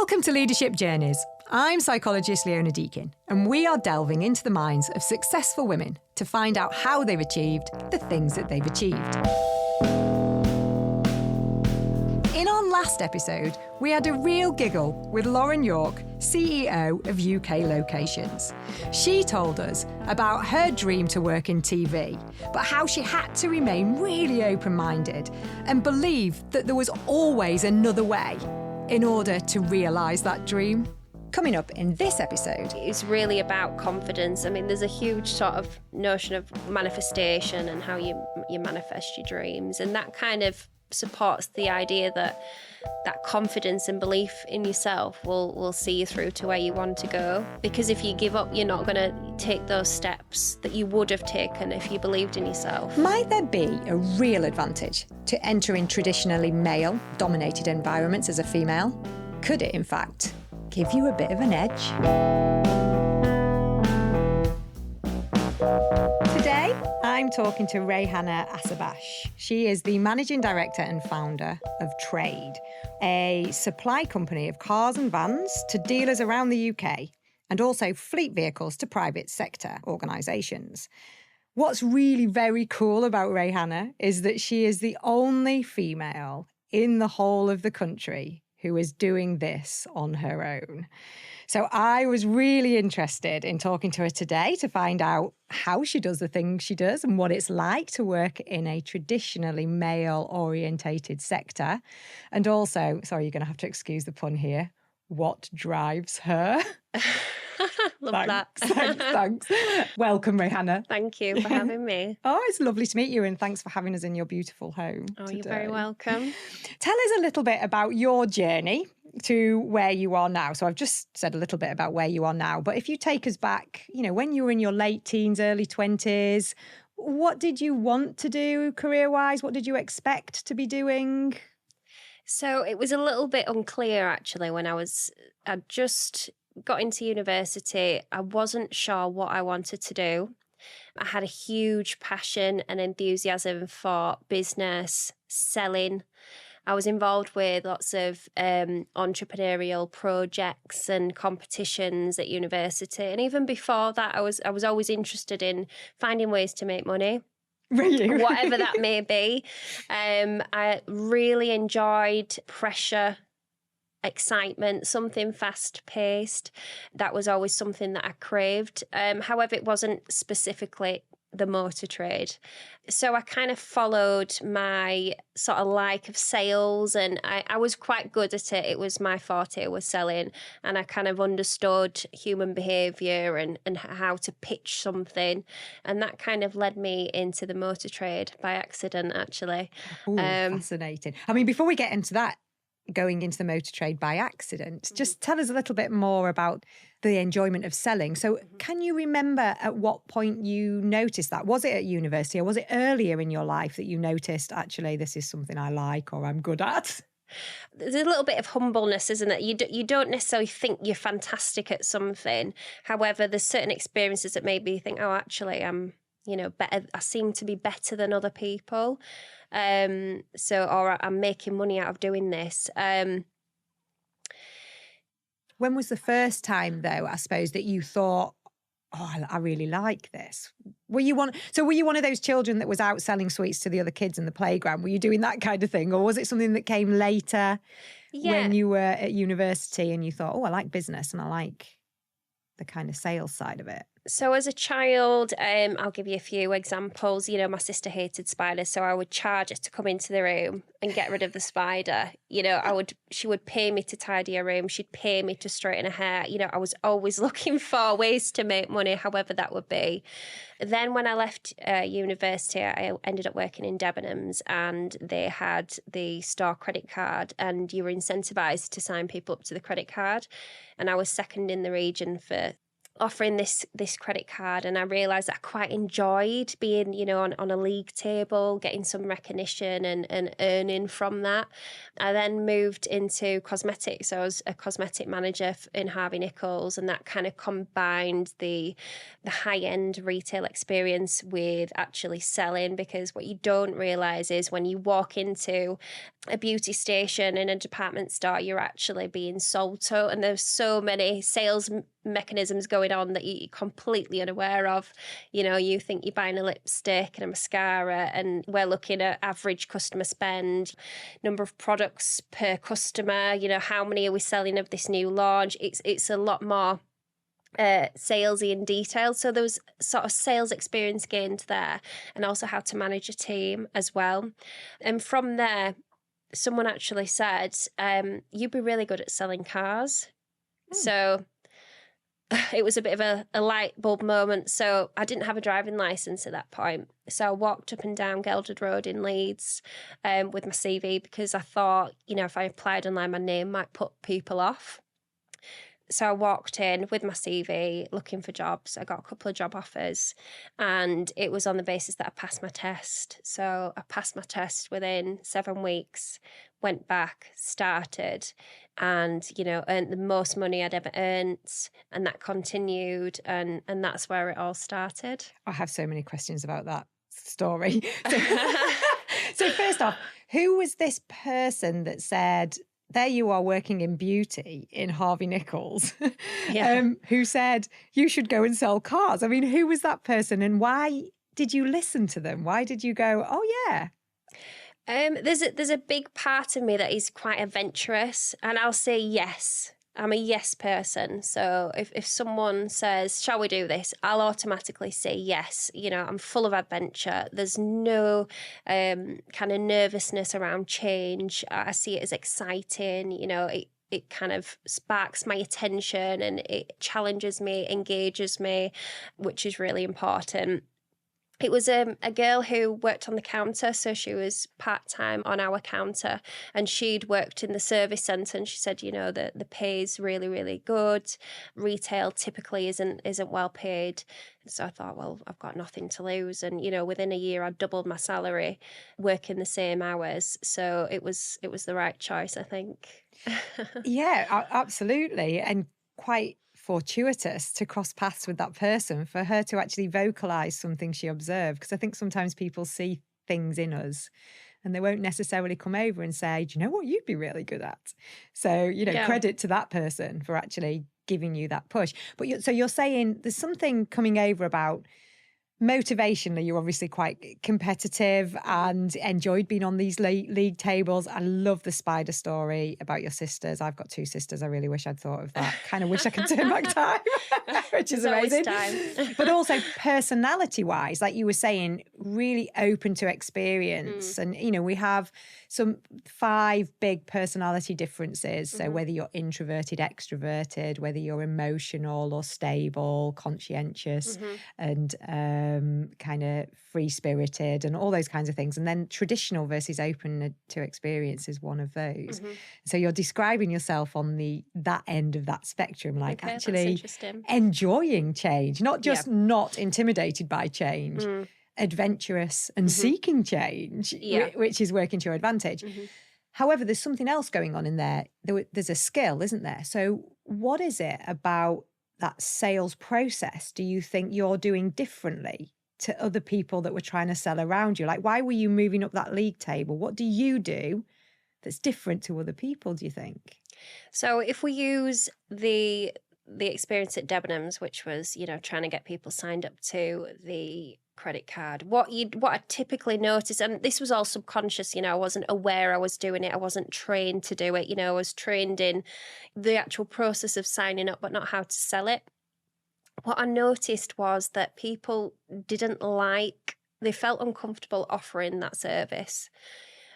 Welcome to LeadHERship Journeys. I'm psychologist Leona Deakin, and we are delving into the minds of successful women to find out how they've achieved the things that they've achieved. In our last episode, we had a real giggle with Lauren York, CEO of UK Locations. She told us about her dream to work in TV, but how she had to remain really open-minded and believe that there was always another way in order to realise that dream. Coming up in this episode, it's really about confidence. I mean, there's a huge sort of notion of manifestation and how you manifest your dreams, and that kind of supports the idea that confidence and belief in yourself will see you through to where you want to go. Because if you give up, you're not going to take those steps that you would have taken if you believed in yourself. Might there be a real advantage to entering traditionally male-dominated environments as a female? Could it, in fact, give you a bit of an edge? Today, I'm talking to Rayhanneh Mazinani. She is the managing director and founder of Trade, a supply company of cars and vans to dealers around the UK and also fleet vehicles to private sector organisations. What's really very cool about Reyhennah is that she is the only female in the whole of the country who is doing this on her own. So I was really interested in talking to her today to find out how she does the things she does and what it's like to work in a traditionally male-orientated sector. And also, sorry, you're going to have to excuse the pun here, what drives her. Love that. Thanks. Welcome, Rehennah. Thank you for having me. Oh, it's lovely to meet you, and thanks for having us in your beautiful home today. You're very welcome. Tell us a little bit about your journey to where you are now. So I've just said a little bit about where you are now, but if you take us back, when you were in your late teens, early 20s, what did you want to do career-wise? What did you expect to be doing? So it was a little bit unclear, actually, when I just got into university. I wasn't sure what I wanted to do. I had a huge passion and enthusiasm for business, selling. I was involved with lots of entrepreneurial projects and competitions at university. And even before that, I was always interested in finding ways to make money. Really? Whatever that may be. I really enjoyed pressure, excitement, something fast-paced. That was always something that I craved. However, it wasn't specifically the motor trade. So I kind of followed my sort of like of sales, and I was quite good at it. It was my forte, was selling, and I kind of understood human behaviour and how to pitch something, and that kind of led me into the motor trade by accident, actually. Ooh, fascinating. I mean, before we get into that, going into the motor trade by accident, just tell us a little bit more about the enjoyment of selling. So can you remember at what point you noticed that? Was it at university or was it earlier in your life that you noticed, actually, this is something I like or I'm good at? There's a little bit of humbleness, isn't it? You don't necessarily think you're fantastic at something. However, there's certain experiences that maybe you think, oh, actually, I'm better. I seem to be better than other people. Or I'm making money out of doing this. When was the first time, though, I suppose, that you thought, oh, I really like this? Were you one of those children that was out selling sweets to the other kids in the playground? Were you doing that kind of thing? Or was it something that came later when you were at university and you thought, oh, I like business and I like the kind of sales side of it? So as a child, I'll give you a few examples. My sister hated spiders, so I would charge her to come into the room and get rid of the spider. She would pay me to tidy her room. She'd pay me to straighten her hair. I was always looking for ways to make money, however that would be. Then when I left university, I ended up working in Debenhams, and they had the store credit card, and you were incentivized to sign people up to the credit card. And I was second in the region for offering this credit card, and I realised that I quite enjoyed being, on a league table, getting some recognition and earning from that. I then moved into cosmetics. So I was a cosmetic manager in Harvey Nichols, and that kind of combined the high-end retail experience with actually selling, because what you don't realise is when you walk into a beauty station in a department store, you're actually being sold to, and there's so many sales mechanisms going on that you're completely unaware of. You think you're buying a lipstick and a mascara, and we're looking at average customer spend, number of products per customer, how many are we selling of this new launch. It's a lot more salesy and detailed. So there was sort of sales experience gained there, and also how to manage a team as well. And from there, someone actually said, you'd be really good at selling cars. So it was a bit of a light bulb moment. So I didn't have a driving licence at that point. So I walked up and down Gelded Road in Leeds with my CV, because I thought, if I applied online, my name might put people off. So I walked in with my CV looking for jobs. I got a couple of job offers, and it was on the basis that I passed my test. So I passed my test within 7 weeks, went back, started, and, earned the most money I'd ever earned. And that continued. And that's where it all started. I have so many questions about that story. So first off, who was this person that said, there you are working in beauty in Harvey Nichols, who said you should go and sell cars? I mean, who was that person, and why did you listen to them? Why did you go, oh yeah? There's a big part of me that is quite adventurous, and I'll say yes. I'm a yes person. So if someone says, shall we do this? I'll automatically say yes. I'm full of adventure. There's no kind of nervousness around change. I see it as exciting. It kind of sparks my attention, and it challenges me, engages me, which is really important. It was a girl who worked on the counter, so she was part-time on our counter, and she'd worked in the service centre, and she said, the pay is really, really good. Retail typically isn't well paid. So I thought, well, I've got nothing to lose. And, within a year, I doubled my salary working the same hours. So it was the right choice, I think. Yeah, absolutely. And quite fortuitous to cross paths with that person, for her to actually vocalize something she observed. Because I think sometimes people see things in us and they won't necessarily come over and say, do you know what you'd be really good at? So, credit to that person for actually giving you that push. But so you're saying there's something coming over about motivationally, you're obviously quite competitive and enjoyed being on these league tables. I love the spider story about your sisters. I've got 2 sisters. I really wish I'd thought of that. Kind of wish I could turn back time, which is amazing. But also personality-wise, like you were saying, really open to experience. And, we have some 5 big personality differences. So whether you're introverted, extroverted, whether you're emotional or stable, conscientious, and kind of free-spirited, and all those kinds of things. And then traditional versus open to experience is one of those. So you're describing yourself on that end of that spectrum, like actually enjoying change, not just not intimidated by change, adventurous and seeking change, which is working to your advantage. However, there's something else going on in there. There's a skill, isn't there? So what is it about that sales process do you think you're doing differently to other people that were trying to sell around you? Like, why were you moving up that league table? What do you do that's different to other people, do you think? So if we use the experience at Debenhams, which was, trying to get people signed up to the credit card, what I typically notice, and this was all subconscious, I wasn't aware I was doing it, I wasn't trained to do it, I was trained in the actual process of signing up, but not how to sell it. What I noticed was that people they felt uncomfortable offering that service.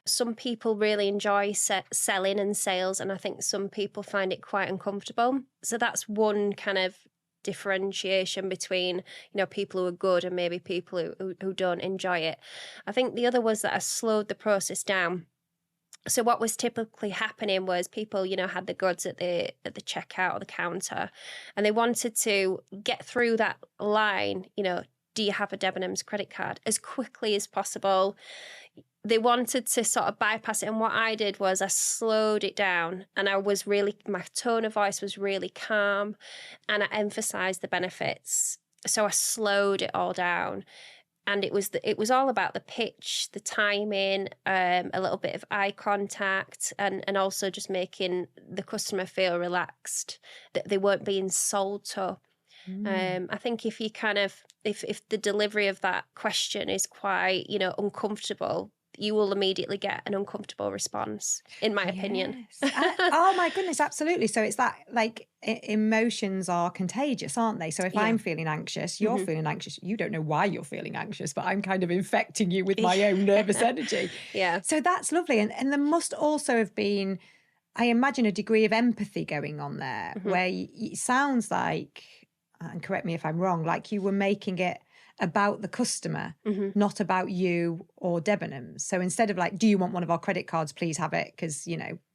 Some people really enjoy selling and sales, and I think some people find it quite uncomfortable. So that's one kind of differentiation between people who are good and maybe people who don't enjoy it. I think the other was that I slowed the process down. So what was typically happening was people, had the goods at the checkout or the counter, and they wanted to get through that line, do you have a Debenhams credit card, as quickly as possible. They wanted to sort of bypass it. And what I did was I slowed it down, and my tone of voice was really calm, and I emphasized the benefits. So I slowed it all down. And it was all about the pitch, the timing, a little bit of eye contact, and also just making the customer feel relaxed, that they weren't being sold to. I think if you if the delivery of that question is quite, uncomfortable, you will immediately get an uncomfortable response, in my opinion. Oh my goodness, absolutely. So it's that, like, emotions are contagious, aren't they? So if I'm feeling anxious, you're feeling anxious. You don't know why you're feeling anxious, but I'm kind of infecting you with my own nervous energy. Yeah. So that's lovely. And there must also have been, I imagine, a degree of empathy going on there, where it sounds like, and correct me if I'm wrong, like you were making it about the customer, not about you or Debenhams. So instead of like, do you want one of our credit cards? Please have it, because,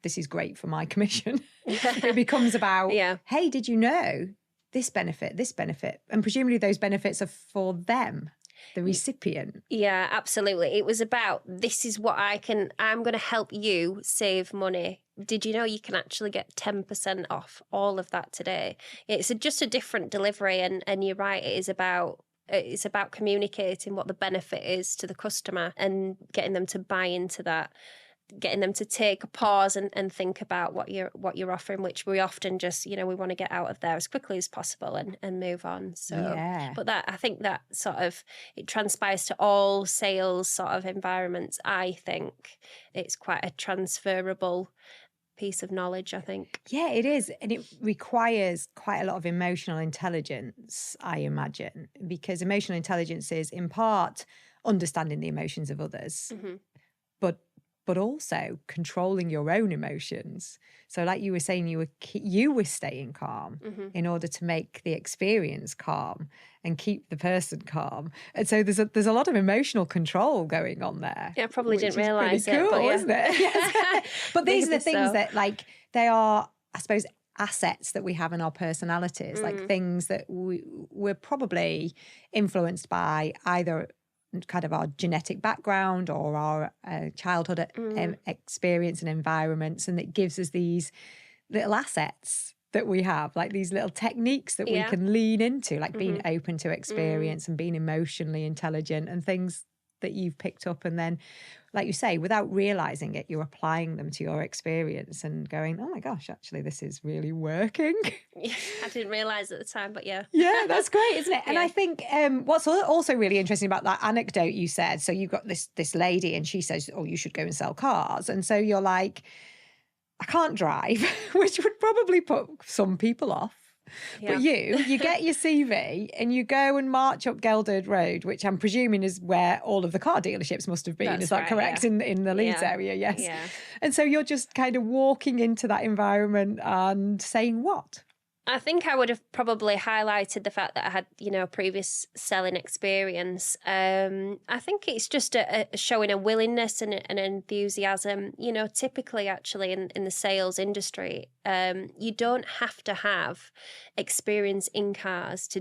this is great for my commission. It becomes about, hey, did you know this benefit? And presumably those benefits are for them, the recipient. Yeah, absolutely. It was about, this is what I'm going to help you save money. Did you know you can actually get 10% off all of that today? It's just a different delivery. And you're right, it's about communicating what the benefit is to the customer and getting them to buy into that, getting them to take a pause and think about what you're offering, which we often just, we want to get out of there as quickly as possible and move on. So, but I think that sort of, it transpires to all sales sort of environments. I think it's quite a transferable piece of knowledge, I think. Yeah, it is. And it requires quite a lot of emotional intelligence, I imagine, because emotional intelligence is in part understanding the emotions of others, but also controlling your own emotions. So like you were saying, you were staying calm in order to make the experience calm and keep the person calm. And so there's a lot of emotional control going on there. Yeah, I probably didn't realise it. Cool, but isn't it? Yes. But these are the things that, like, they are, I suppose, assets that we have in our personalities, like things that we're probably influenced by either kind of our genetic background or our childhood experience and environments, and it gives us these little assets that we have, like these little techniques that we can lean into, like being open to experience and being emotionally intelligent, and things that you've picked up, and then, like you say, without realizing it, you're applying them to your experience and going, oh my gosh, actually this is really working. Yeah, I didn't realize at the time, but yeah. Yeah, that's great, isn't it? And I think what's also really interesting about that anecdote you said, so you've got this lady and she says, oh, you should go and sell cars, and so you're like, I can't drive, which would probably put some people off. Yeah. But you get your CV and you go and march up Gelderd Road, which I'm presuming is where all of the car dealerships must have been. That's is that right, correct? In the Leeds area, yes. Yeah. And so you're just kind of walking into that environment and saying what? I think I would have probably highlighted the fact that I had, previous selling experience. I think it's just showing a willingness and an enthusiasm. Typically, actually, in the sales industry, you don't have to have experience in cars to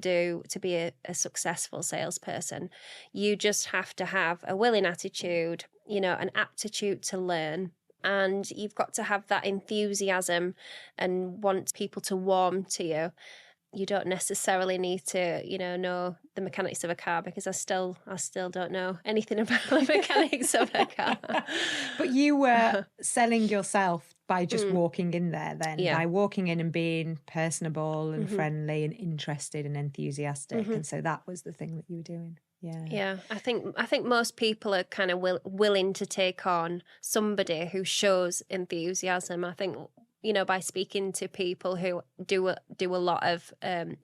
be a successful salesperson. You just have to have a willing attitude, an aptitude to learn. And you've got to have that enthusiasm and want people to warm to you. You don't necessarily need to, know the mechanics of a car, because I still don't know anything about the mechanics of a car. But you were selling yourself by just walking in there then, by walking in and being personable and friendly and interested and enthusiastic. And so that was the thing that you were doing. Yeah. I think most people are kind of willing to take on somebody who shows enthusiasm. I think, by speaking to people who do a lot of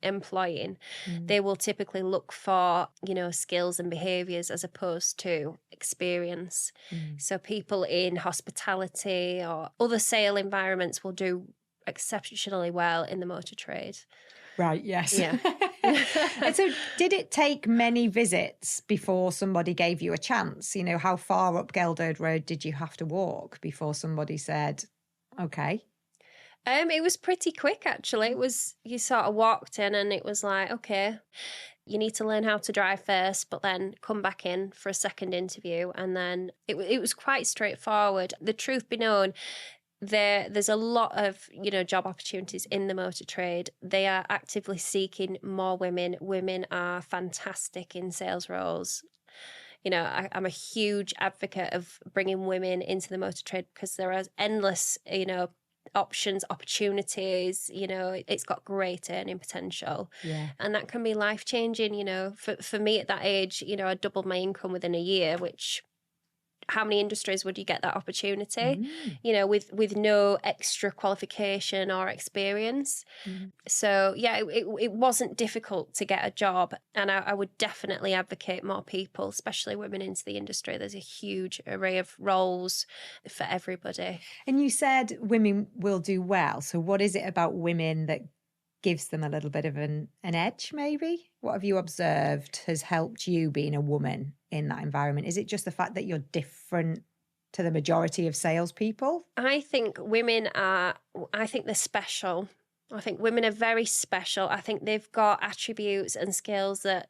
employing, they will typically look for, skills and behaviours as opposed to experience. So people in hospitality or other sale environments will do exceptionally well in the motor trade. Right, yes. Yeah. And so did it take many visits before somebody gave you a chance? You know, how far up Gelderd Road did you have to walk before somebody said, okay? It was pretty quick, actually. It was, you sort of walked in and it was like, okay, you need to learn how to drive first, but then come back in for a second interview. And then it was quite straightforward. The truth be known, there's a lot of, you know, job opportunities in the motor trade. They are actively seeking more women. Women are fantastic in sales roles. You know, I'm a huge advocate of bringing women into the motor trade because there are endless, you know, options, opportunities. You know, it's got great earning potential. Yeah. And that can be life-changing. You know, for me at that age, you know, I doubled my income within a year, which, how many industries would you get that opportunity, you know, with no extra qualification or experience? So yeah, it wasn't difficult to get a job, and I would definitely advocate more people, especially women, into the industry. There's a huge array of roles for everybody. And you said women will do well. So what is it about women that gives them a little bit of an edge, maybe? What have you observed has helped you being a woman in that environment? Is it just the fact that you're different to the majority of salespeople? I think they're special. I think women are very special. I think they've got attributes and skills that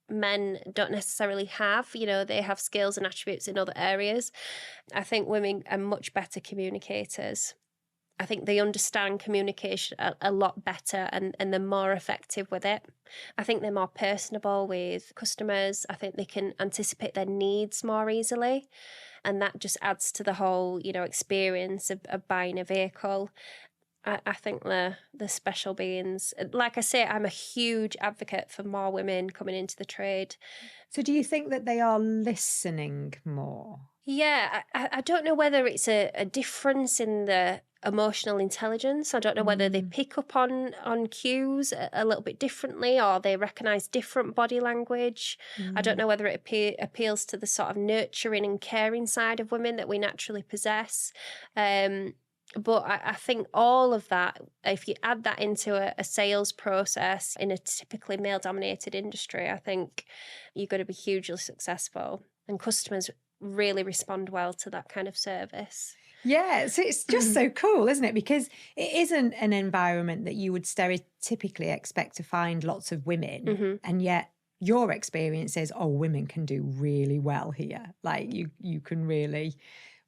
men don't necessarily have. You know, they have skills and attributes in other areas. I think women are much better communicators. I think they understand communication a lot better, and they're more effective with it. I think they're more personable with customers. I think they can anticipate their needs more easily. And that just adds to the whole, you know, experience of buying a vehicle. I think they're special beings. Like I say, I'm a huge advocate for more women coming into the trade. So do you think that they are listening more? Yeah, I don't know whether it's a difference in the emotional intelligence. I don't know whether they pick up on cues a little bit differently, or they recognise different body language. I don't know whether it appeals to the sort of nurturing and caring side of women that we naturally possess. But I think all of that, if you add that into a sales process in a typically male-dominated industry, I think you're going to be hugely successful, and customers really respond well to that kind of service. Yeah, so it's just so cool, isn't it? Because it isn't an environment that you would stereotypically expect to find lots of women, and yet your experience is, oh, women can do really well here. Like you can really,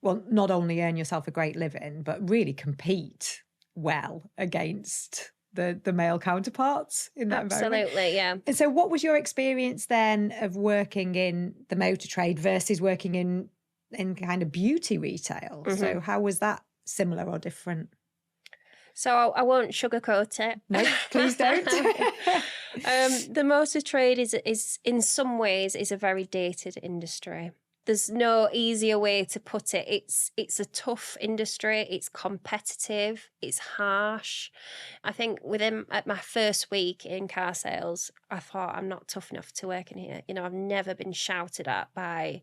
well, not only earn yourself a great living, but really compete well against the male counterparts in that environment. Absolutely, yeah. And so what was your experience then of working in the motor trade versus working in kind of beauty retail? So how was that similar or different? So I won't sugarcoat it. No, please don't. The motor trade is in some ways is a very dated industry. There's no easier way to put it. It's a tough industry. It's competitive. It's harsh. I think at my first week in car sales, I thought, I'm not tough enough to work in here. You know, I've never been shouted at by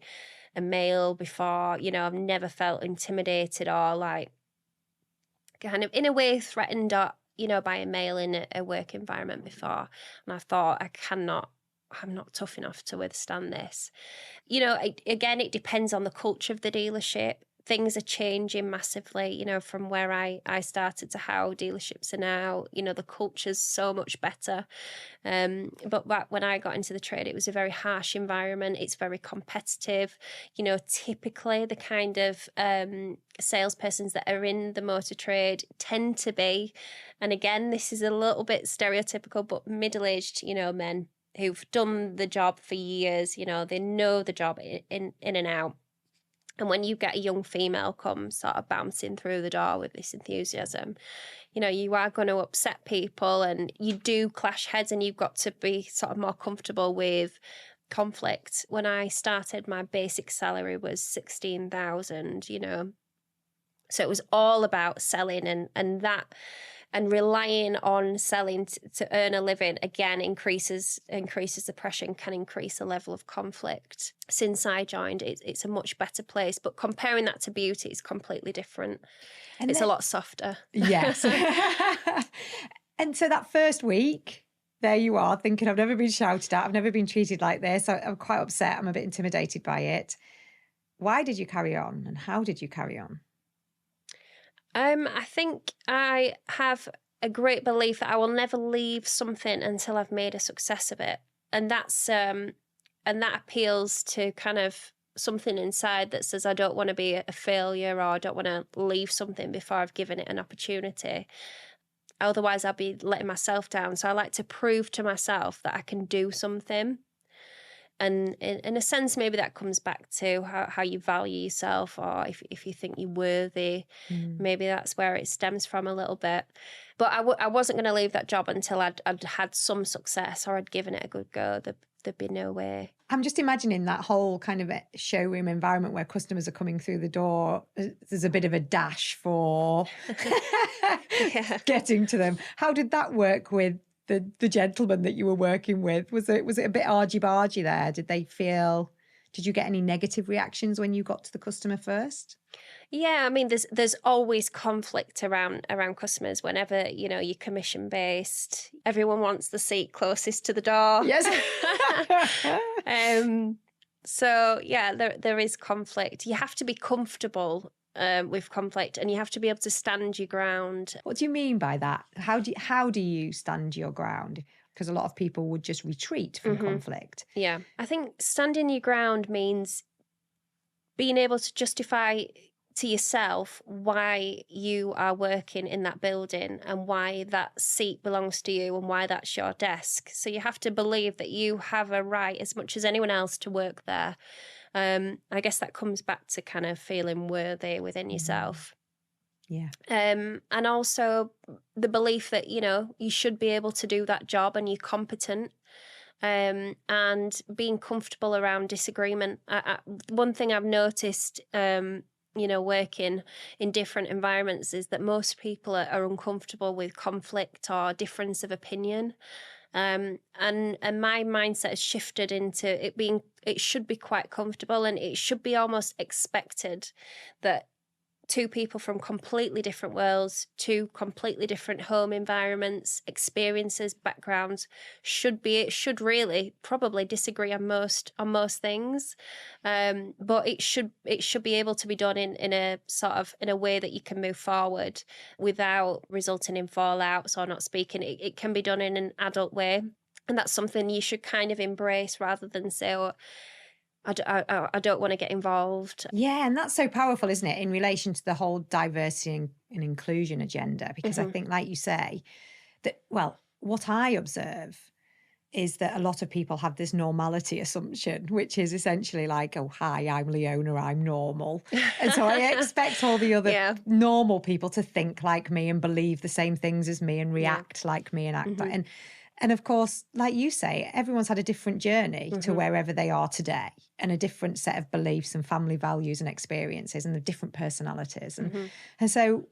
a male before. You know, I've never felt intimidated or like kind of in a way threatened or, you know, by a male in a work environment before. And I thought, I'm not tough enough to withstand this. You know, again, it depends on the culture of the dealership. Things are changing massively, you know, from where I started to how dealerships are now. You know, the culture's so much better. But back when I got into the trade, it was a very harsh environment. It's very competitive. You know, typically the kind of salespersons that are in the motor trade tend to be, and again, this is a little bit stereotypical, but middle-aged, you know, men who've done the job for years. You know, they know the job in and out. And when you get a young female come sort of bouncing through the door with this enthusiasm, you know, you are going to upset people, and you do clash heads, and you've got to be sort of more comfortable with conflict. When I started, my basic salary was 16,000, you know. So it was all about selling and that, and relying on selling to earn a living, again, increases the pressure and can increase the level of conflict. Since I joined, it's a much better place. But comparing that to beauty is completely different. And it's a lot softer. Yes. And so that first week, there you are thinking, I've never been shouted at. I've never been treated like this. I'm quite upset. I'm a bit intimidated by it. Why did you carry on and how did you carry on? I think I have a great belief that I will never leave something until I've made a success of it. And that appeals to kind of something inside that says I don't want to be a failure, or I don't want to leave something before I've given it an opportunity. Otherwise, I'll be letting myself down. So I like to prove to myself that I can do something. And in a sense, maybe that comes back to how you value yourself, or if you think you're worthy, maybe that's where it stems from a little bit. But I wasn't going to leave that job until I'd had some success, or I'd given it a good go. There'd be no way. I'm just imagining that whole kind of a showroom environment where customers are coming through the door. There's a bit of a dash for getting to them. How did that work with the gentleman that you were working with? Was it a bit argy-bargy there? Did you get any negative reactions when you got to the customer first? Yeah, I mean, there's always conflict around customers whenever, you're commission based. Everyone wants the seat closest to the door. Yes. So yeah, there is conflict. You have to be comfortable with conflict, and you have to be able to stand your ground. What do you mean by that? How do you stand your ground? Because a lot of people would just retreat from conflict. Yeah, I think standing your ground means being able to justify to yourself why you are working in that building and why that seat belongs to you and why that's your desk. So you have to believe that you have a right as much as anyone else to work there. I guess that comes back to kind of feeling worthy within yourself. Yeah. And also the belief that, you should be able to do that job and you're competent. And being comfortable around disagreement. One thing I've noticed, working in different environments is that most people are uncomfortable with conflict or difference of opinion. And my mindset has shifted into it should be quite comfortable, and it should be almost expected that two people from completely different worlds, two completely different home environments, experiences, backgrounds should really probably disagree on most things, but it should be able to be done in a way that you can move forward without resulting in fallouts or not speaking. It can be done in an adult way, and that's something you should kind of embrace rather than say, "Oh, I don't want to get involved." Yeah, and that's so powerful, isn't it, in relation to the whole diversity and inclusion agenda? Because I think, like you say, that, well, what I observe is that a lot of people have this normality assumption, which is essentially like, oh, hi, I'm Leona, I'm normal. And so I expect all the other normal people to think like me and believe the same things as me and react like me and act like. And of course, like you say, everyone's had a different journey to wherever they are today, and a different set of beliefs and family values and experiences, and the different personalities. And so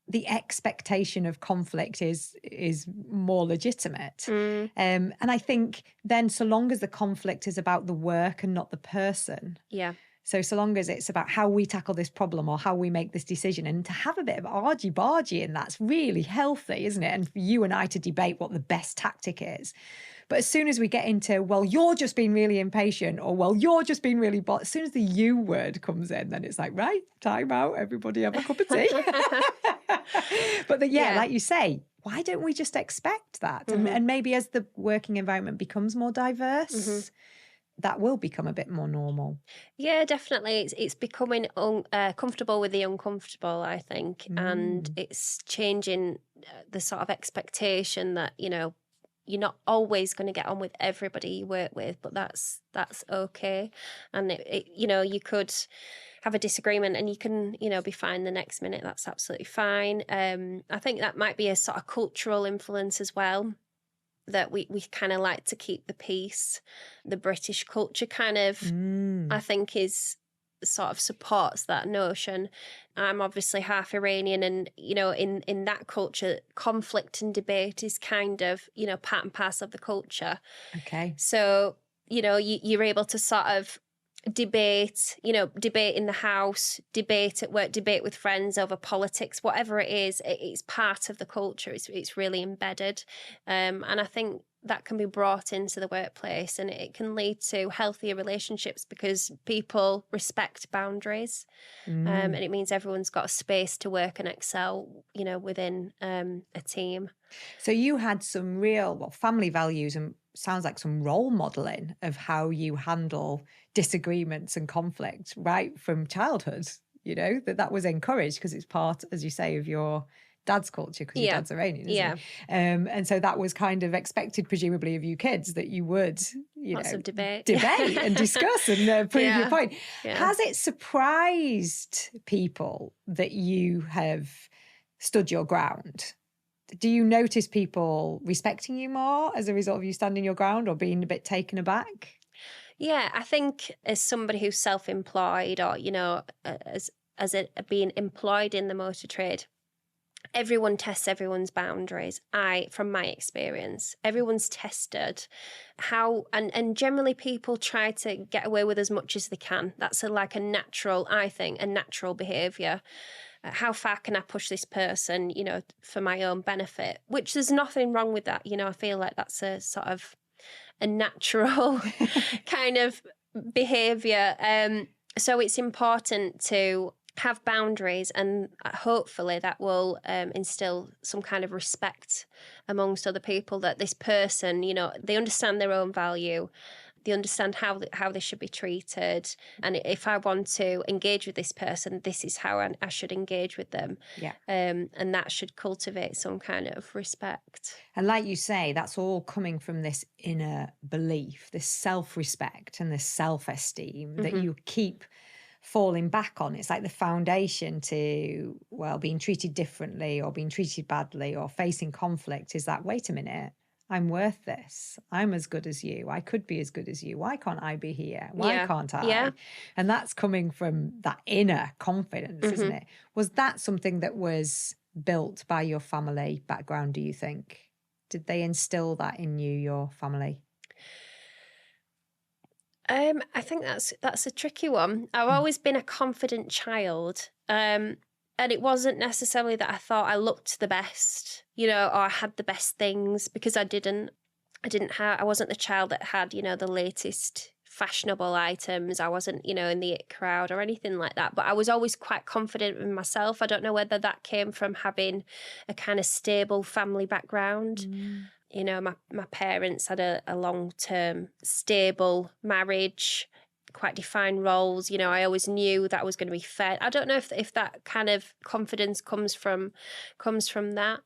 the expectation of conflict is more legitimate. And I think then, so long as the conflict is about the work and not the person. Yeah. So long as it's about how we tackle this problem or how we make this decision, and to have a bit of argy-bargy in that's really healthy, isn't it? And for you and I to debate what the best tactic is. But as soon as we get into, well, you're just being really impatient, or, well, you're just being really as soon as the you word comes in, then it's like, right, time out, everybody have a cup of tea. But like you say, why don't we just expect that? And maybe as the working environment becomes more diverse, that will become a bit more normal. Yeah, definitely. It's becoming comfortable with the uncomfortable, I think. And it's changing the sort of expectation that, you're not always going to get on with everybody you work with, but that's okay. And you could have a disagreement and you can, be fine the next minute. That's absolutely fine. I think that might be a sort of cultural influence as well, that we kind of like to keep the peace. The British culture kind of, I think, is sort of supports that notion. I'm obviously half Iranian, and, in that culture, conflict and debate is kind of, part and parcel of the culture. Okay. So, you're able to sort of debate, debate in the house, debate at work, debate with friends over politics, whatever it is, it's part of the culture. It's really embedded. And I think that can be brought into the workplace, and it can lead to healthier relationships because people respect boundaries. And it means everyone's got a space to work and excel, within a team. So you had some real family values and sounds like some role modeling of how you handle disagreements and conflict right from childhood, that was encouraged because it's part, as you say, of your dad's culture because your dad's Iranian, isn't he? And so that was kind of expected, presumably, of you kids that you would, Lots of debate and discuss and prove your point. Yeah. Has it surprised people that you have stood your ground? Do you notice people respecting you more as a result of you standing your ground or being a bit taken aback? Yeah, I think as somebody who's self-employed or, being employed in the motor trade, everyone tests everyone's boundaries. From my experience, everyone's tested and generally people try to get away with as much as they can. That's a natural behaviour. How far can I push this person, for my own benefit? Which there's nothing wrong with that. I feel like that's a sort of a natural kind of behaviour. So it's important to have boundaries, and hopefully that will instill some kind of respect amongst other people, that this person, they understand their own value. They understand how they should be treated. And if I want to engage with this person, this is how I should engage with them. Yeah. And that should cultivate some kind of respect. And like you say, that's all coming from this inner belief, this self-respect and this self-esteem that you keep falling back on. It's like the foundation to, being treated differently or being treated badly or facing conflict is that, wait a minute, I'm worth this. I'm as good as you. I could be as good as you. Why can't I be here? Why can't I? Yeah. And that's coming from that inner confidence, isn't it? Was that something that was built by your family background, do you think? Did they instill that in you, your family? I think that's a tricky one. I've always been a confident child. And it wasn't necessarily that I thought I looked the best, or I had the best things, because I wasn't the child that had, the latest fashionable items. I wasn't, in the it crowd or anything like that. But I was always quite confident in myself. I don't know whether that came from having a kind of stable family background. My parents had a long-term stable marriage, quite defined roles. I always knew that I was going to be fed. I don't know if that kind of confidence comes from that.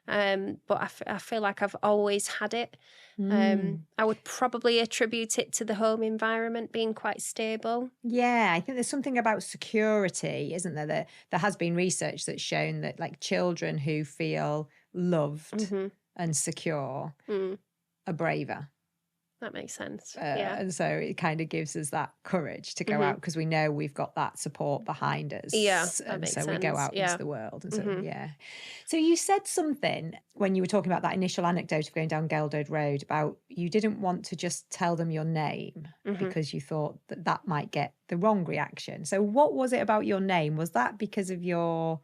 But I feel like I've always had it. I would probably attribute it to the home environment being quite stable. Yeah, I think there's something about security, isn't there? There has been research that's shown that children who feel loved and secure are braver. That makes sense. And so it kind of gives us that courage to go out because we know we've got that support behind us. Yeah, and makes so sense. we go out into the world. And so, So you said something when you were talking about that initial anecdote of going down Geldode Road about you didn't want to just tell them your name because you thought that might get the wrong reaction. So what was it about your name? Was that because of your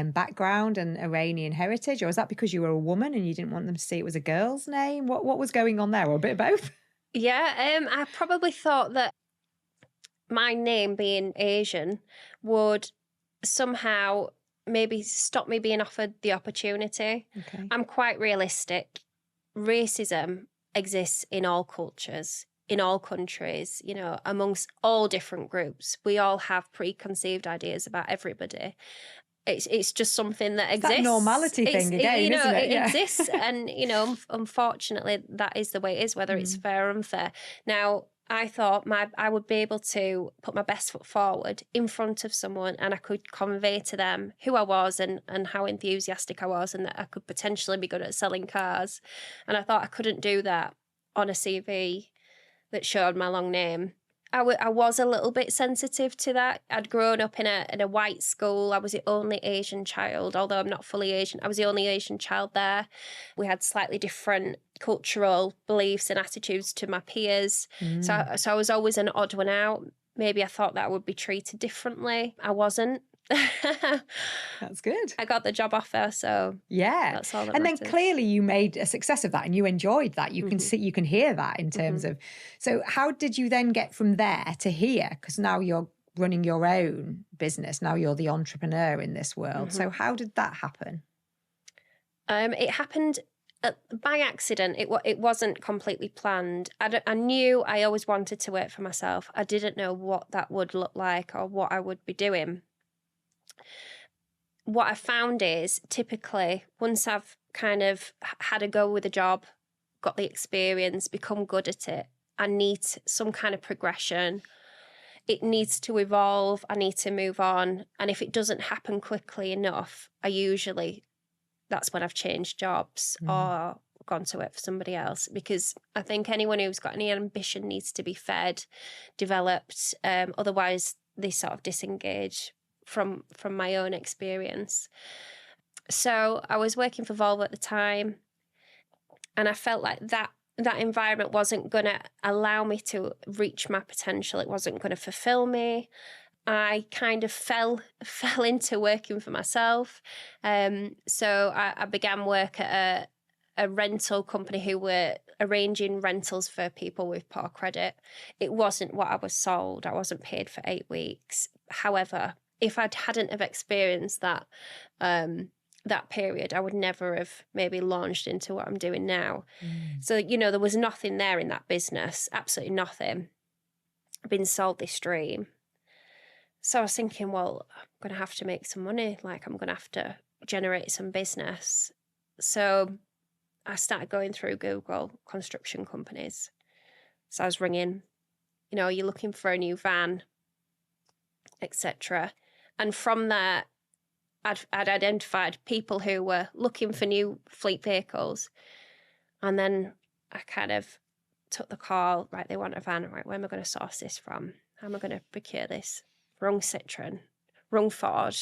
background and Iranian heritage, or is that because you were a woman and you didn't want them to see it was a girl's name? What was going on there, or a bit of both? Yeah, I probably thought that my name being Asian would somehow maybe stop me being offered the opportunity. Okay. I'm quite realistic. Racism exists in all cultures, in all countries, amongst all different groups. We all have preconceived ideas about everybody. It's just something that exists. That normality thing again, isn't it? It exists. And, unfortunately, that is the way it is, whether it's fair or unfair. Now, I thought I would be able to put my best foot forward in front of someone, and I could convey to them who I was and how enthusiastic I was, and that I could potentially be good at selling cars. And I thought I couldn't do that on a CV that showed my long name. I was a little bit sensitive to that. I'd grown up in a white school. I was the only Asian child, although I'm not fully Asian. I was the only Asian child there. We had slightly different cultural beliefs and attitudes to my peers. So I was always an odd one out. Maybe I thought that I would be treated differently. I wasn't. That's good. I got the job offer, so yeah, that's all that and matters. then clearly you made a success of that and you enjoyed that. You can see, you can hear that in terms of. So how did you then get from there to here? Because now you're running your own business. Now you're the entrepreneur in this world. So how did that happen? It happened by accident. It wasn't completely planned. I knew I always wanted to work for myself. I didn't know what that would look like or what I would be doing. What I found is typically once I've kind of had a go with a job, got the experience, become good at it, I need some kind of progression. It needs to evolve. I need to move on. And if it doesn't happen quickly enough, that's when I've changed jobs or gone to work for somebody else, because I think anyone who's got any ambition needs to be fed, developed. Otherwise, they sort of disengage from my own experience. So I was working for Volvo at the time, and I felt like that environment wasn't going to allow me to reach my potential. It wasn't going to fulfill me. I kind of fell into working for myself. So I began work at a rental company who were arranging rentals for people with poor credit. It wasn't what I was sold. I wasn't paid for 8 weeks. However, if I hadn't have experienced that period, I would never have maybe launched into what I'm doing now. So, there was nothing there in that business, absolutely nothing. I've been sold this dream. So I was thinking, well, I'm going to have to make some money. Like, I'm going to have to generate some business. So I started going through Google construction companies. So I was ringing, you're looking for a new van, etc. And from there, I'd identified people who were looking for new fleet vehicles. And then I kind of took the call, right, they want a van, right, where am I going to source this from? How am I going to procure this? Wrong Citroen, wrong Ford.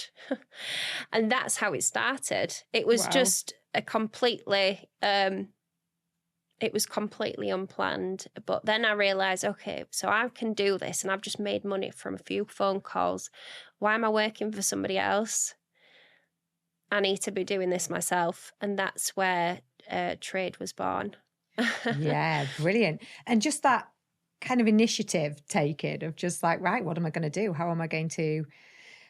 And that's how it started. It was just a completely, it was completely unplanned. But then I realised, okay, so I can do this and I've just made money from a few phone calls. Why am I working for somebody else? I need to be doing this myself. And that's where Trade was born. Yeah, brilliant. And just that kind of initiative taken of just like, right, what am I going to do? How am I going to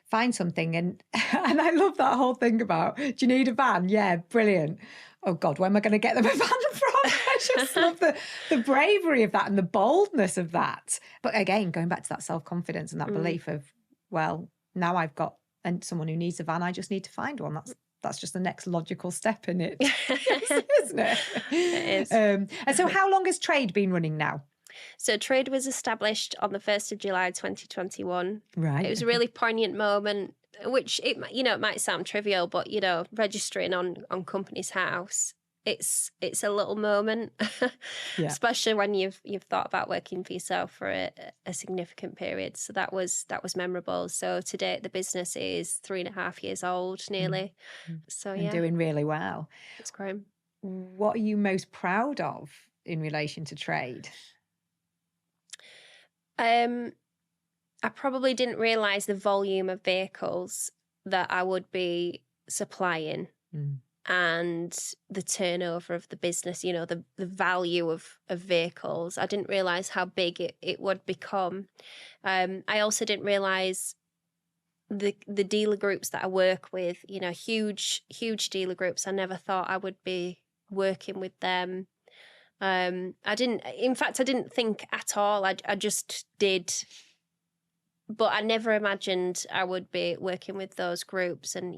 find something? And I love that whole thing about, do you need a van? Yeah, brilliant. Oh God, where am I going to get them a van from? I just love the bravery of that and the boldness of that. But again, going back to that self-confidence and that belief of, well, now I've got someone who needs a van, I just need to find one. That's just the next logical step in it, isn't it? It is. And so how long has Trade been running now? So Trade was established on the 1st of July 2021. Right. It was a really poignant moment, which it might sound trivial, but registering on Companies House, it's a little moment, especially when you've thought about working for yourself for a significant period. So that was memorable. So today the business is 3.5 years old, nearly. So and doing really well. It's great. What are you most proud of in relation to Trade? I probably didn't realise the volume of vehicles that I would be supplying and the turnover of the business, the value of vehicles. I didn't realise how big it would become. I also didn't realise the dealer groups that I work with, huge dealer groups. I never thought I would be working with them. I didn't think at all. I just did. But I never imagined I would be working with those groups and,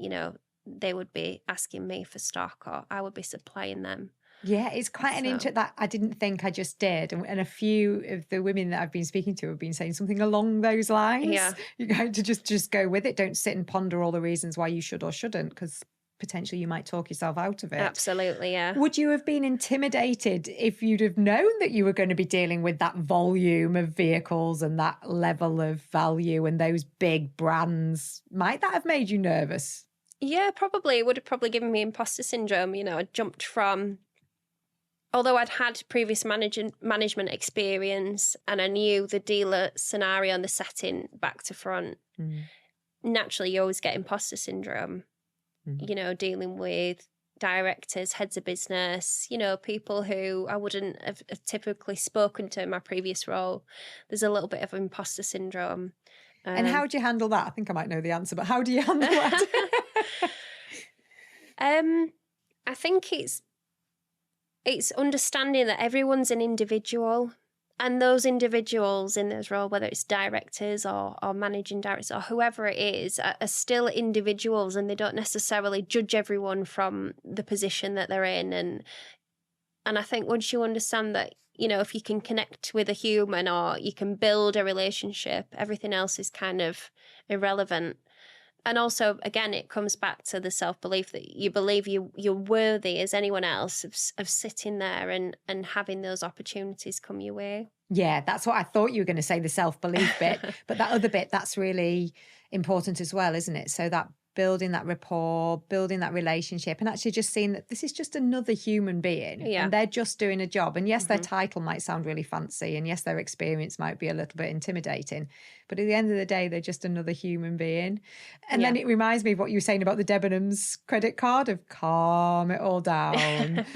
they would be asking me for stock or I would be supplying them. Yeah, it's quite an interest that I didn't think, I just did. And a few of the women that I've been speaking to have been saying something along those lines. Yeah. You're going to just go with it. Don't sit and ponder all the reasons why you should or shouldn't, because potentially you might talk yourself out of it. Absolutely, yeah. Would you have been intimidated if you'd have known that you were going to be dealing with that volume of vehicles and that level of value and those big brands? Might that have made you nervous? Yeah, probably. It would have probably given me imposter syndrome. I jumped from, although I'd had previous management experience and I knew the dealer scenario and the setting back to front, naturally you always get imposter syndrome, dealing with directors, heads of business, people who I wouldn't have typically spoken to in my previous role. There's a little bit of imposter syndrome. And how do you handle that? I think I might know the answer, but how do you handle that? I think it's understanding that everyone's an individual, and those individuals in those roles, whether it's directors or managing directors or whoever it is, are still individuals, and they don't necessarily judge everyone from the position that they're in. And I think once you understand that, if you can connect with a human or you can build a relationship, everything else is kind of irrelevant. And also, again, it comes back to the self-belief that you believe you're worthy as anyone else of sitting there and having those opportunities come your way. Yeah, that's what I thought you were going to say, the self-belief bit. But that other bit, that's really important as well, isn't it? So that building that rapport, building that relationship, and actually just seeing that this is just another human being and they're just doing a job. And yes, their title might sound really fancy, and yes, their experience might be a little bit intimidating, but at the end of the day, they're just another human being. And then it reminds me of what you were saying about the Debenhams credit card, of calm it all down,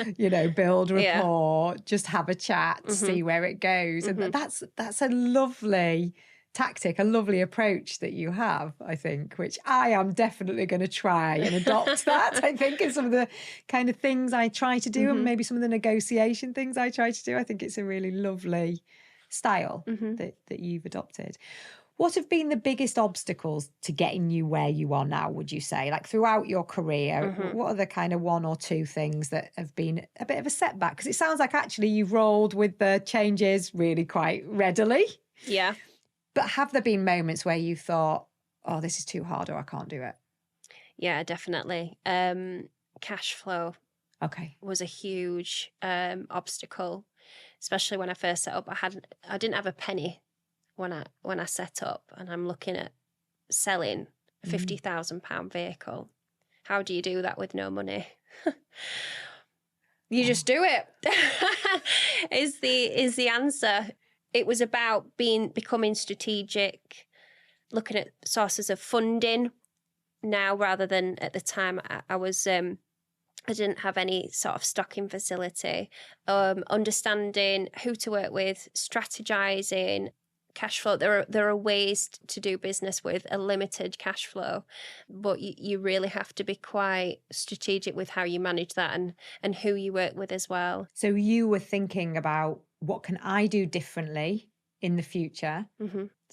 build rapport, just have a chat, see where it goes. And that's a lovely tactic, a lovely approach that you have, I think, which I am definitely going to try and adopt that. I think is some of the kind of things I try to do, and maybe some of the negotiation things I try to do. I think it's a really lovely style that you've adopted. What have been the biggest obstacles to getting you where you are now, would you say? Like throughout your career, what are the kind of one or two things that have been a bit of a setback? Because it sounds like actually you've rolled with the changes really quite readily. Yeah. But have there been moments where you thought, oh, this is too hard or I can't do it? Yeah, definitely. Cash flow was a huge obstacle, especially when I first set up. I didn't have a penny when I set up, and I'm looking at selling a £50,000 vehicle. How do you do that with no money? You just do it. is the answer. It was about becoming strategic, looking at sources of funding now rather than at the time I didn't have any sort of stocking facility, understanding who to work with, strategizing cash flow. There are ways to do business with a limited cash flow, but you really have to be quite strategic with how you manage that and who you work with as well. So you were thinking about, what can I do differently in the future?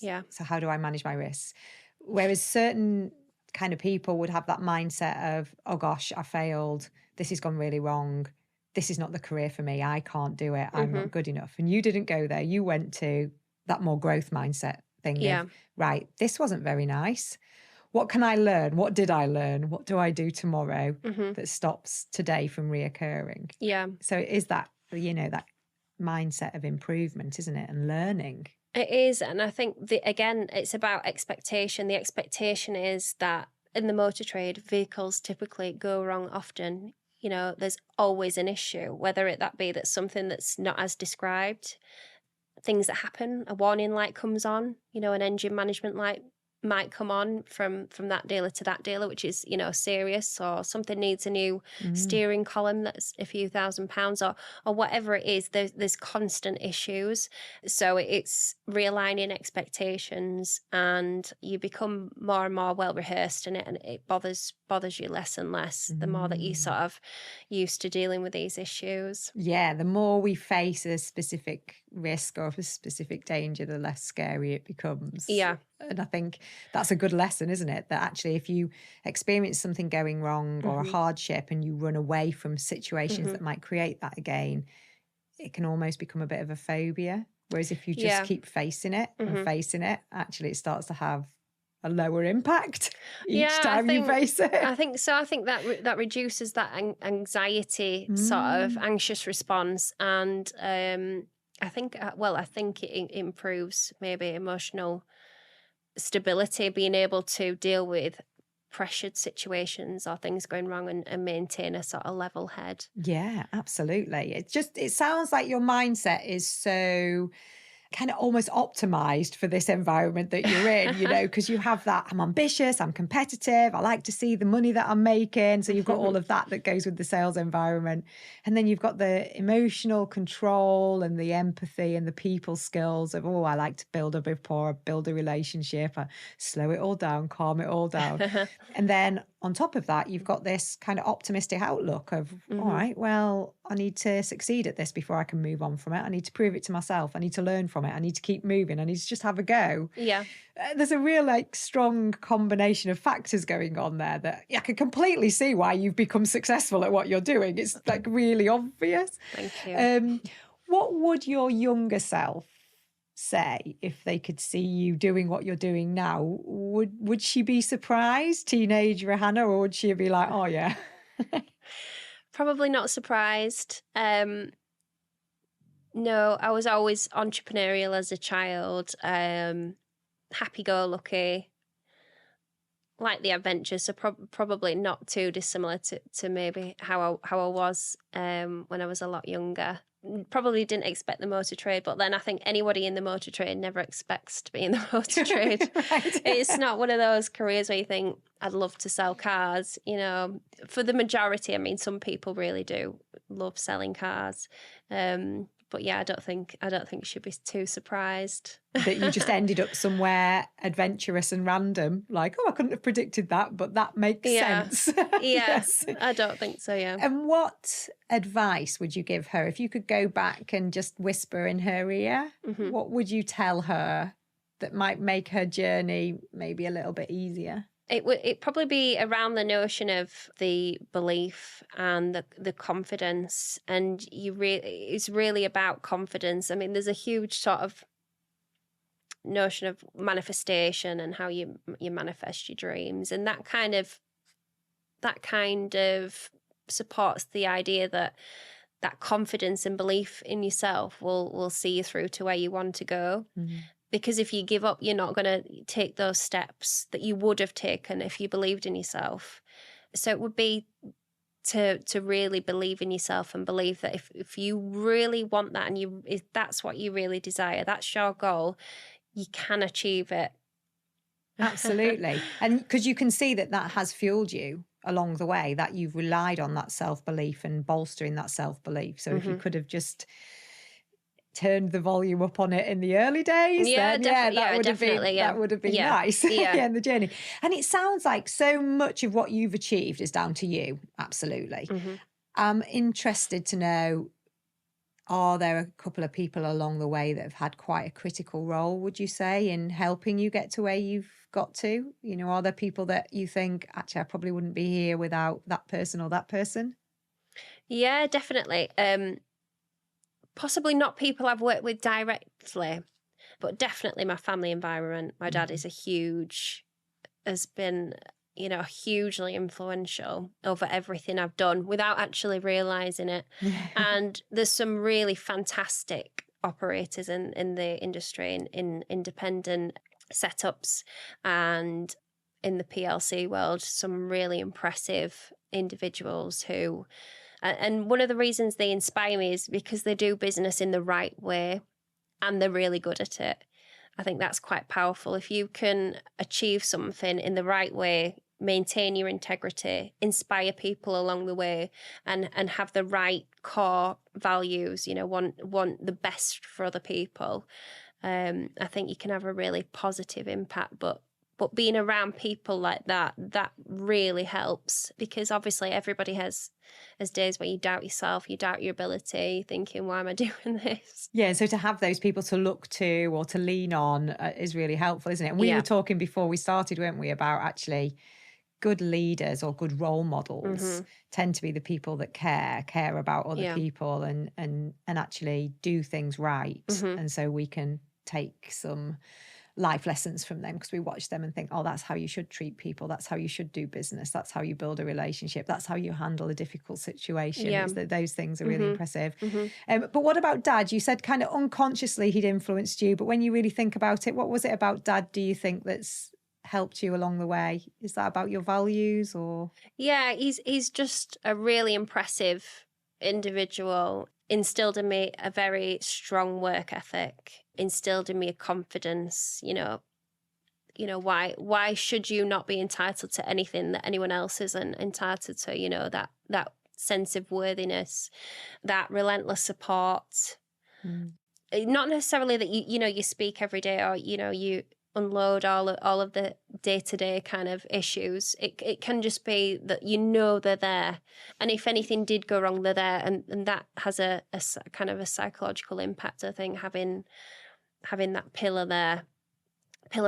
Yeah. So how do I manage my risks? Whereas certain kind of people would have that mindset of, oh gosh, I failed. This has gone really wrong. This is not the career for me. I can't do it. I'm not good enough. And you didn't go there. You went to that more growth mindset thing of, right, this wasn't very nice. What can I learn? What did I learn? What do I do tomorrow that stops today from reoccurring? Yeah. So it is that, that mindset of improvement, isn't it? And learning. It is. And I think, again, it's about expectation. The expectation is that in the motor trade, vehicles typically go wrong often. There's always an issue, whether that be that something that's not as described, things that happen, a warning light comes on, an engine management light might come on from that dealer to that dealer, which is, serious, or something needs a new steering column that's a few £1,000s or whatever it is. There's constant issues. So it's realigning expectations, and you become more and more well rehearsed in it, and it bothers you less and less the more that you sort of used to dealing with these issues. Yeah, the more we face a specific risk or a specific danger, the less scary it becomes. Yeah. And I think that's a good lesson, isn't it? That actually, if you experience something going wrong or a hardship and you run away from situations that might create that again, it can almost become a bit of a phobia. Whereas if you just keep facing it and facing it, actually it starts to have a lower impact each time you face it. I think so. I think that reduces that anxiety sort of anxious response, and I think it improves maybe emotional stability, being able to deal with pressured situations or things going wrong and maintain a sort of level head. Yeah, absolutely. It sounds like your mindset is so kind of almost optimized for this environment that you're in, because you have that, I'm ambitious, I'm competitive, I like to see the money that I'm making. So you've got all of that goes with the sales environment. And then you've got the emotional control and the empathy and the people skills of, I like to build a rapport, build a relationship, I slow it all down, calm it all down. And then on top of that, you've got this kind of optimistic outlook of, all right, well, I need to succeed at this before I can move on from it. I need to prove it to myself. I need to learn from it. I need to keep moving. I need to just have a go. Yeah. There's a real strong combination of factors going on there that I can completely see why you've become successful at what you're doing. It's really obvious. Thank you. What would your younger self say if they could see you doing what you're doing now? Would she be surprised, teenage Rehennah, or would she be like, oh yeah? Probably not surprised. No, I was always entrepreneurial as a child, happy-go-lucky, like the adventure, so probably not too dissimilar to maybe how I was when I was a lot younger. Probably didn't expect the motor trade, but then I think anybody in the motor trade never expects to be in the motor trade. Right. It's not one of those careers where you think, I'd love to sell cars. For the majority, some people really do love selling cars. But yeah, I don't think she'd be too surprised that you just ended up somewhere adventurous and random. Like, I couldn't have predicted that, but that makes sense. Yeah, Yes. I don't think so. Yeah. And what advice would you give her if you could go back and just whisper in her ear? What would you tell her that might make her journey maybe a little bit easier? It'd probably be around the notion of the belief and the confidence, and it's really about confidence. There's a huge sort of notion of manifestation and how you manifest your dreams, and that kind of supports the idea that confidence and belief in yourself will see you through to where you want to go. Because if you give up, you're not going to take those steps that you would have taken if you believed in yourself. So it would be to really believe in yourself and believe that if you really want that and if that's what you really desire, that's your goal, you can achieve it. Absolutely. And because you can see that has fueled you along the way, that you've relied on that self-belief and bolstering that self-belief. So if you could have just turned the volume up on it in the early days, that would have been nice in the journey. And it sounds like so much of what you've achieved is down to you. Absolutely. I'm interested to know, are there a couple of people along the way that have had quite a critical role, would you say, in helping you get to where you've got to? Are there people that you think, actually, I probably wouldn't be here without that person or that person? Yeah, definitely. Possibly not people I've worked with directly, but definitely my family environment. My dad has been, hugely influential over everything I've done without actually realising it. And there's some really fantastic operators in the industry, in independent setups and in the PLC world, some really impressive individuals who... And one of the reasons they inspire me is because they do business in the right way and they're really good at it. I think that's quite powerful. If you can achieve something in the right way, maintain your integrity, inspire people along the way, and have the right core values, want the best for other people, I think you can have a really positive impact. But being around people like that really helps, because obviously everybody has days where you doubt yourself, you doubt your ability, thinking, why am I doing this? Yeah, so to have those people to look to or to lean on is really helpful, isn't it? And we were talking before we started, weren't we, about actually good leaders or good role models tend to be the people that care about other people and actually do things right. And so we can take some life lessons from them, because we watch them and think, oh, that's how you should treat people. That's how you should do business. That's how you build a relationship. That's how you handle a difficult situation. Yeah. Those things are really impressive. Mm-hmm. But what about Dad? You said kind of unconsciously he'd influenced you, but when you really think about it, what was it about Dad, do you think, that's helped you along the way? Is that about your values or? Yeah, he's just a really impressive individual. Instilled in me a very strong work ethic, instilled in me a confidence, why should you not be entitled to anything that anyone else isn't entitled to, that sense of worthiness, that relentless support. Not necessarily that you speak every day, or you unload all of the day-to-day kind of issues. It can just be that they're there, and if anything did go wrong, they're there, and that has a kind of a psychological impact, I think, having that pillar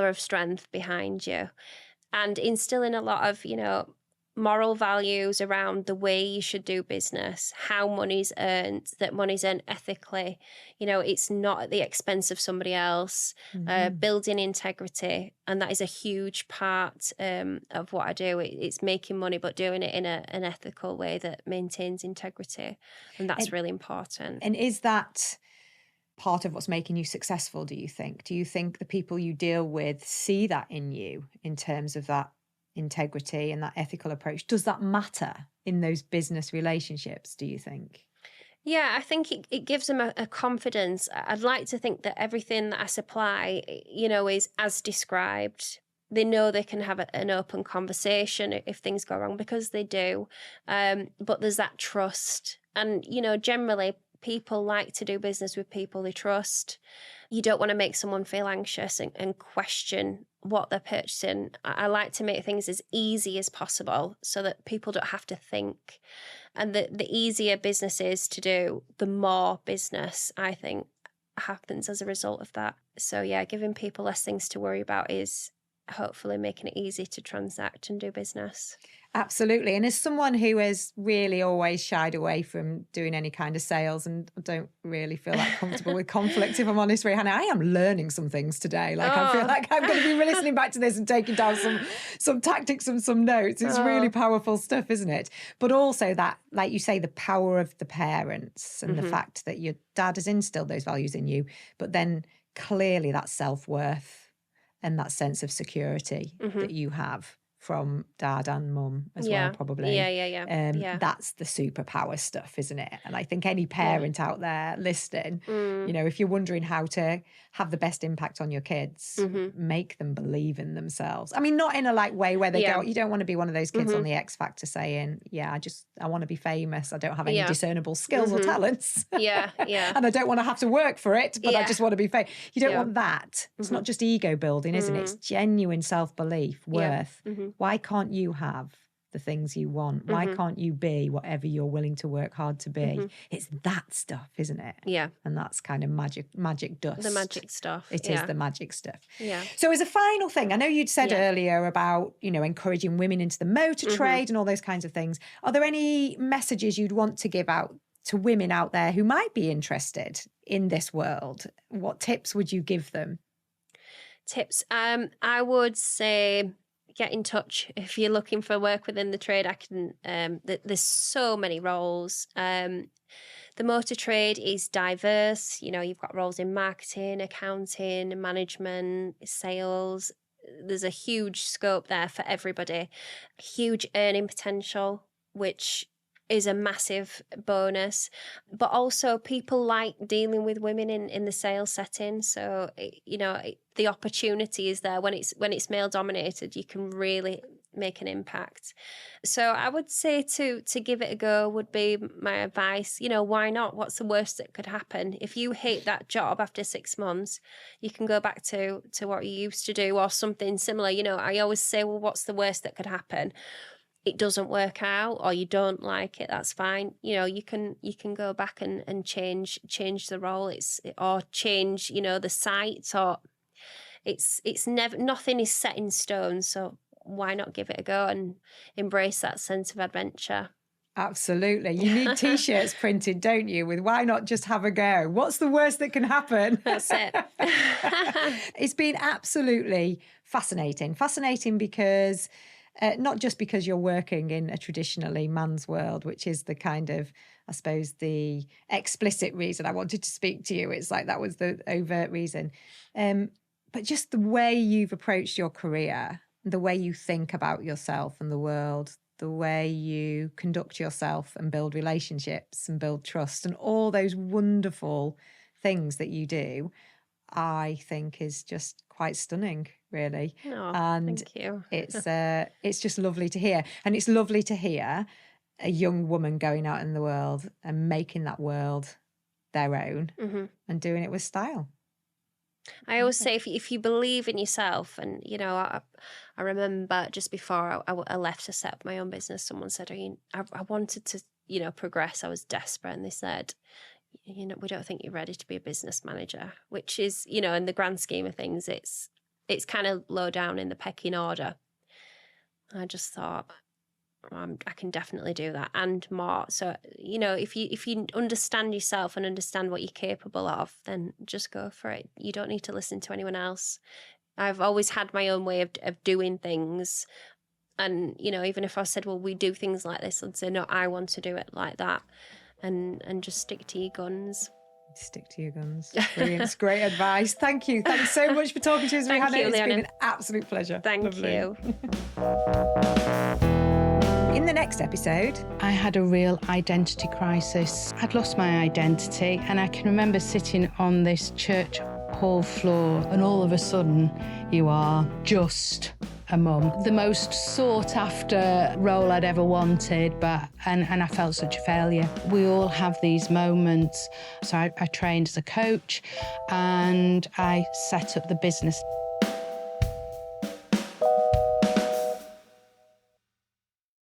of strength behind you, and instilling a lot of moral values around the way you should do business, how money's earned, that money's earned ethically, it's not at the expense of somebody else, building integrity. And that is a huge part of what I do. It's making money, but doing it in an ethical way that maintains integrity. And that's really important. And is that part of what's making you successful, do you think? Do you think the people you deal with see that in you, in terms of that integrity and that ethical approach? Does that matter in those business relationships, do you think? Yeah, I think it gives them a confidence. I'd like to think that everything that I supply, is as described. They know they can have an open conversation if things go wrong, because they do. But there's that trust. And, generally people like to do business with people they trust. You don't want to make someone feel anxious and question what they're purchasing. I like to make things as easy as possible so that people don't have to think. And the easier business is to do, the more business, I think, happens as a result of that. So yeah, giving people less things to worry about is hopefully making it easy to transact and do business. Absolutely. And as someone who has really always shied away from doing any kind of sales and don't really feel that comfortable with conflict, if I'm honest, Reyhannah, I am learning some things today. I feel like I'm going to be listening back to this and taking down some tactics and some notes. It's really powerful stuff, isn't it? But also that, like you say, the power of the parents and the fact that your dad has instilled those values in you, but then clearly that self-worth and that sense of security that you have from dad and mum as well, probably. Yeah. That's the superpower stuff, isn't it? And I think any parent out there listening, if you're wondering how to have the best impact on your kids, make them believe in themselves. I mean, not in a way where they go, you don't want to be one of those kids on the X Factor saying, I want to be famous. I don't have any discernible skills or talents. Yeah. And I don't want to have to work for it, but I just want to be famous. You don't want that. It's not just ego building, isn't it? It's genuine self-belief, worth. Why can't you have the things you want? Why can't you be whatever you're willing to work hard to be? It's that stuff, isn't it? Yeah. And that's kind of magic dust. The magic stuff. It is the magic stuff. Yeah. So as a final thing, I know you'd said earlier about, encouraging women into the motor trade and all those kinds of things. Are there any messages you'd want to give out to women out there who might be interested in this world? What tips would you give them? Tips. I would say, get in touch if you're looking for work within the trade. There's so many roles. The motor trade is diverse. You've got roles in marketing, accounting, management, sales. There's a huge scope there for everybody. Huge earning potential, which is a massive bonus. But also people like dealing with women in the sales setting. So, the opportunity is there. When it's male dominated, you can really make an impact. So I would say to give it a go would be my advice. Why not? What's the worst that could happen? If you hate that job after 6 months, you can go back to what you used to do or something similar. I always say, well, what's the worst that could happen? It doesn't work out or you don't like it, that's fine. You can go back and change the role, or change, the site, or it's never, nothing is set in stone. So why not give it a go and embrace that sense of adventure? Absolutely. You need T-shirts printed, don't you, with why not just have a go? What's the worst that can happen? That's it. It's been absolutely fascinating. Fascinating because not just because you're working in a traditionally man's world, which is the kind of, I suppose, the explicit reason I wanted to speak to you. It's like that was the overt reason. But just the way you've approached your career, the way you think about yourself and the world, the way you conduct yourself and build relationships and build trust and all those wonderful things that you do, I think is just quite stunning, really. Oh, And thank you. It's just lovely to hear. And it's lovely to hear a young woman going out in the world and making that world their own and doing it with style. I always say if you believe in yourself, and you know, I remember just before I left to set up my own business, someone said, I wanted to, you know, progress. I was desperate, and they said, you know, we don't think you're ready to be a business manager, which is, you know, in the grand scheme of things, it's kind of low down in the pecking order. I just thought, I can definitely do that and more. So, you know, if you understand yourself and understand what you're capable of, then just go for it. You don't need to listen to anyone else. I've always had my own way of doing things. And, you know, even if I said, well, we do things like this, I'd say, no, I want to do it like that. And just stick to your guns. Stick to your guns. Brilliant. It's great advice. Thank you. Thanks so much for talking to us, Rehennah. It's been an absolute pleasure. Thank you. In the next episode, I had a real identity crisis. I'd lost my identity, and I can remember sitting on this church hall floor, and all of a sudden you are just a mum. The most sought after role I'd ever wanted, and I felt such a failure. We all have these moments. So I trained as a coach and I set up the business.